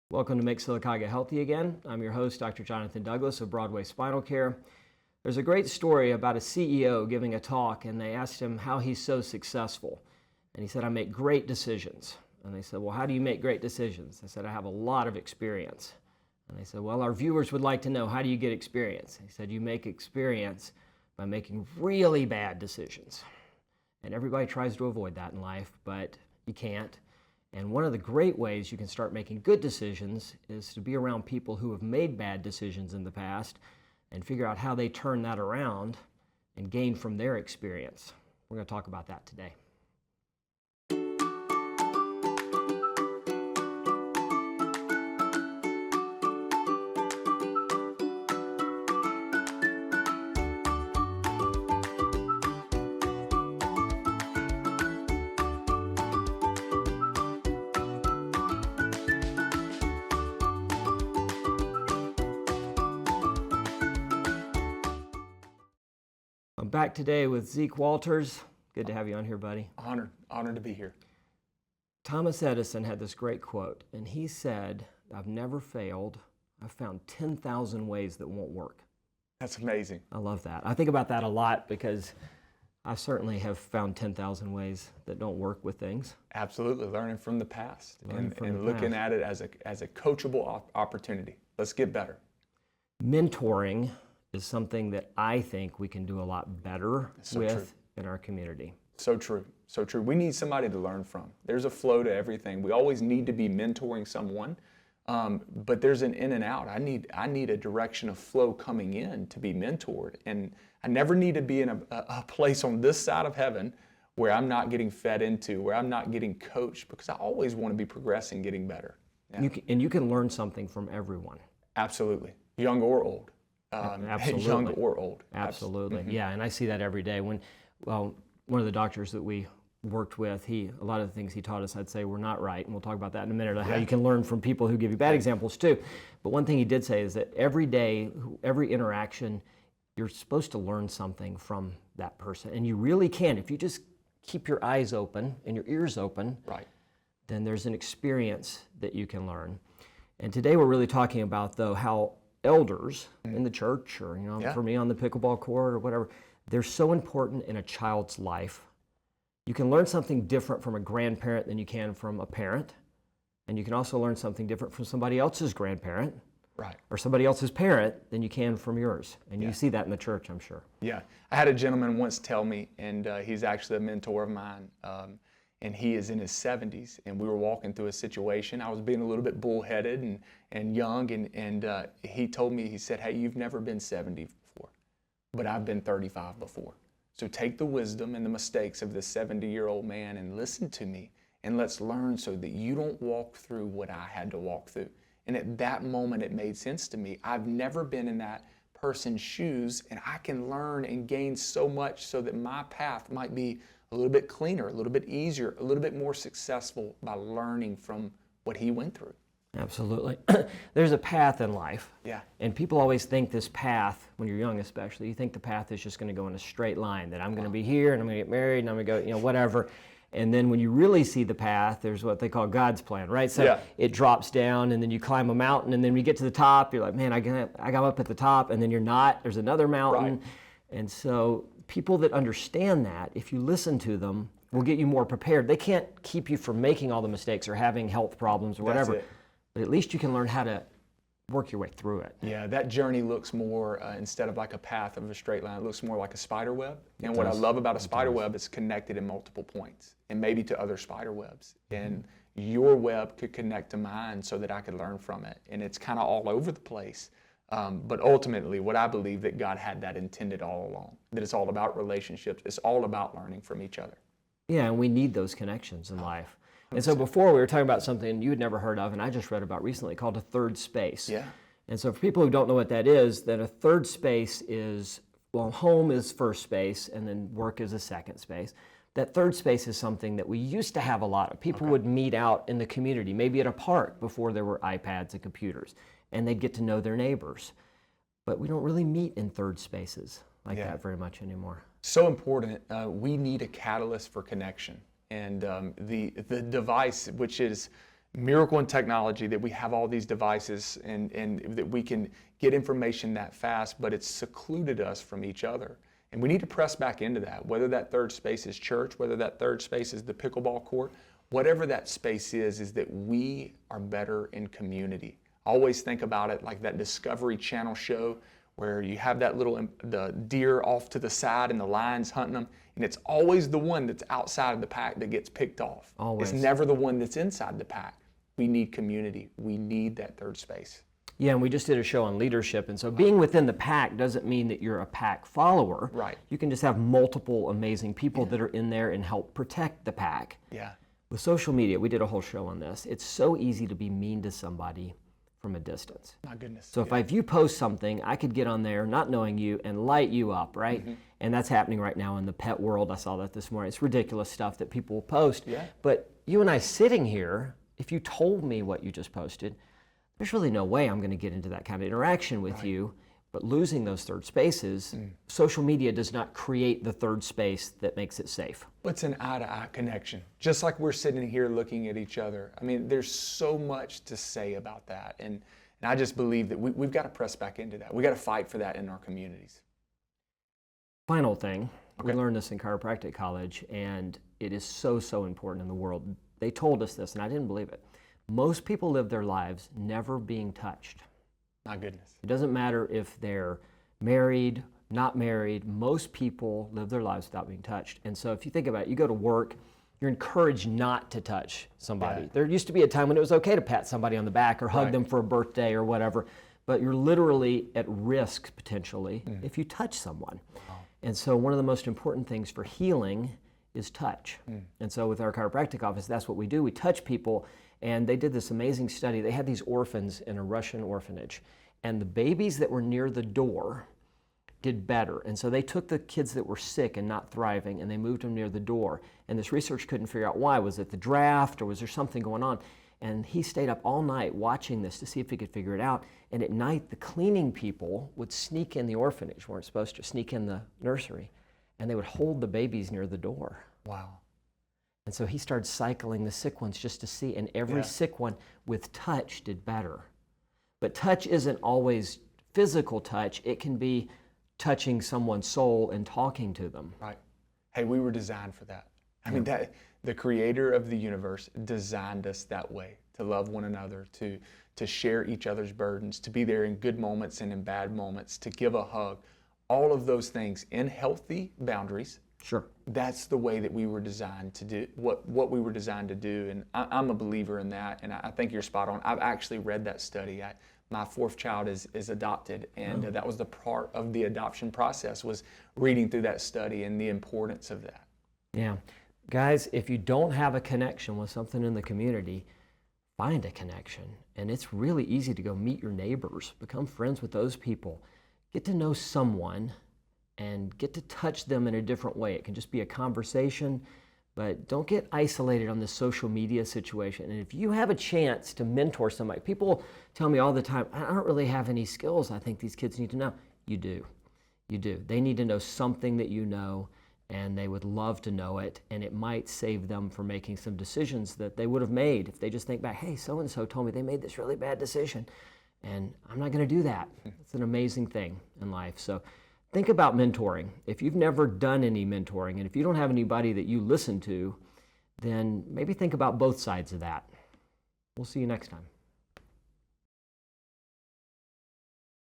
Welcome to Make Sylacauga Healthy Again. I'm your host, Dr. Jonathan Douglas of Broadway Spinal Care. There's a great story about a CEO giving a talk, and they asked him how he's so successful. And he said, I make great decisions. And they said, well, how do you make great decisions? I said, I have a lot of experience. And they said, well, our viewers would like to know, how do you get experience? He said, you make experience by making really bad decisions. And everybody tries to avoid that in life, but you can't. And one of the great ways you can start making good decisions is to be around people who have made bad decisions in the past and figure out how they turn that around and gain from their experience. We're going to talk about that today. I'm back today with Zeke Walters. Good to have you on here, buddy. Honored to be here. Thomas Edison had this great quote, and he said, I've never failed. I've found 10,000 ways that won't work. That's amazing. I love that. I think about that a lot because I certainly have found 10,000 ways that don't work with things. Absolutely, learning from the past and looking at it as a coachable opportunity. Let's get better. Mentoring is something that I think we can do a lot better with true. In our community. So true, so true. We need somebody to learn from. There's a flow to everything. We always need to be mentoring someone, but there's an in and out. I need a direction of flow coming in to be mentored, and I never need to be in a place on this side of heaven where I'm not getting fed into, where I'm not getting coached, because I always want to be progressing, getting better. Yeah. You can learn something from everyone. Absolutely, young or old. Absolutely. Young or old. Absolutely. Mm-hmm. Yeah, and I see that every day. One of the doctors that we worked with, a lot of the things he taught us, I'd say were not right, and we'll talk about that in a minute, how you can learn from people who give you bad examples too. But one thing he did say is that every day, every interaction, you're supposed to learn something from that person, and you really can. If you just keep your eyes open and your ears open, right, then there's an experience that you can learn. And today we're really talking about, though, how elders in the church, or for me on the pickleball court or whatever, they're so important in a child's life. You can learn something different from a grandparent than you can from a parent, and you can also learn something different from somebody else's grandparent, right, or somebody else's parent than you can from yours. And you see that in the church, I'm sure. Yeah, I had a gentleman once tell me, and he's actually a mentor of mine, and he is in his 70s, and we were walking through a situation. I was being a little bit bullheaded and young, and he told me, he said, hey, you've never been 70 before, but I've been 35 before. So take the wisdom and the mistakes of this 70-year-old man and listen to me, and let's learn so that you don't walk through what I had to walk through. And at that moment, it made sense to me. I've never been in that person's shoes, and I can learn and gain so much so that my path might be a little bit cleaner, a little bit easier, a little bit more successful by learning from what he went through. Absolutely. There's a path in life. Yeah. And people always think this path, when you're young especially, you think the path is just going to go in a straight line, that I'm going to be here and I'm going to get married and I'm going to go, whatever. And then when you really see the path, there's what they call God's plan, right? So it drops down, and then you climb a mountain, and then when you get to the top, you're like, man, I got up at the top, and then you're not. There's another mountain. Right. And so people that understand that, if you listen to them, will get you more prepared. They can't keep you from making all the mistakes or having health problems or whatever. That's it. But at least you can learn how to work your way through it. Yeah, that journey looks more, instead of like a path of a straight line, it looks more like a spider web. And what I love about a spider web is connected in multiple points, and maybe to other spider webs. And your web could connect to mine so that I could learn from it. And it's kind of all over the place. But ultimately, what I believe that God had that intended all along, that it's all about relationships. It's all about learning from each other. Yeah, and we need those connections in life. And so before, we were talking about something you had never heard of, and I just read about recently, called a third space. Yeah. And so for people who don't know what that is, then a third space is, well, home is first space, and then work is a second space. That third space is something that we used to have a lot of. People would meet out in the community, maybe at a park before there were iPads and computers, and they'd get to know their neighbors. But we don't really meet in third spaces like that very much anymore. So important. We need a catalyst for connection. And the device, which is miracle in technology that we have all these devices and that we can get information that fast, but it's secluded us from each other. And we need to press back into that, whether that third space is church, whether that third space is the pickleball court, whatever that space is that we are better in community. Always think about it like that Discovery Channel show where you have that the deer off to the side and the lion's hunting them, and it's always the one that's outside of the pack that gets picked off. Always. It's never the one that's inside the pack. We need community. We need that third space. Yeah, and we just did a show on leadership, and so being within the pack doesn't mean that you're a pack follower. Right. You can just have multiple amazing people that are in there and help protect the pack. Yeah. With social media, we did a whole show on this. It's so easy to be mean to somebody from a distance. My goodness. So if you post something, I could get on there not knowing you and light you up, right? Mm-hmm. And that's happening right now in the pet world. I saw that this morning. It's ridiculous stuff that people will post. Yeah. But you and I sitting here, if you told me what you just posted, there's really no way I'm going to get into that kind of interaction with you. But losing those third spaces, social media does not create the third space that makes it safe. It's an eye-to-eye connection, just like we're sitting here looking at each other. I mean, there's so much to say about that. And I just believe that we've got to press back into that. We've got to fight for that in our communities. Final thing, Okay. we learned this in chiropractic college, and it is so, so important in the world. They told us this, and I didn't believe it. Most people live their lives never being touched. My goodness. It doesn't matter if they're married, not married. Most people live their lives without being touched. And so if you think about it, you go to work, you're encouraged not to touch somebody. Yeah. There used to be a time when it was okay to pat somebody on the back or hug them for a birthday or whatever, but you're literally at risk potentially if you touch someone. Wow. And so one of the most important things for healing is touch. And so with our chiropractic office, that's what we do. We touch people. And they did this amazing study. They had these orphans in a Russian orphanage, and the babies that were near the door did better. And so they took the kids that were sick and not thriving, and they moved them near the door. And this research couldn't figure out why. Was it the draft, or was there something going on? And he stayed up all night watching this to see if he could figure it out. And at night, the cleaning people would sneak in the orphanage, weren't supposed to, sneak in the nursery, and they would hold the babies near the door. Wow. And so he started cycling the sick ones just to see, and every sick one with touch did better. But touch isn't always physical touch. It can be touching someone's soul and talking to them. Right. Hey, we were designed for that. I mean, that the creator of the universe designed us that way, to love one another, to share each other's burdens, to be there in good moments and in bad moments, to give a hug. All of those things in healthy boundaries. Sure. That's the way that we were designed to do, what we were designed to do. And I'm a believer in that, and I think you're spot on. I've actually read that study. My fourth child is adopted, and that was the part of the adoption process, was reading through that study and the importance of that. Yeah. Guys, if you don't have a connection with something in the community, find a connection. And it's really easy to go meet your neighbors, become friends with those people, get to know someone, and get to touch them in a different way. It can just be a conversation, but don't get isolated on this social media situation. And if you have a chance to mentor somebody, people tell me all the time, I don't really have any skills I think these kids need to know. You do. You do. They need to know something that you know, and they would love to know it, and it might save them from making some decisions that they would have made if they just think back, hey, so-and-so told me they made this really bad decision, and I'm not going to do that. It's an amazing thing in life. So think about mentoring. If you've never done any mentoring, and if you don't have anybody that you listen to, then maybe think about both sides of that. We'll see you next time.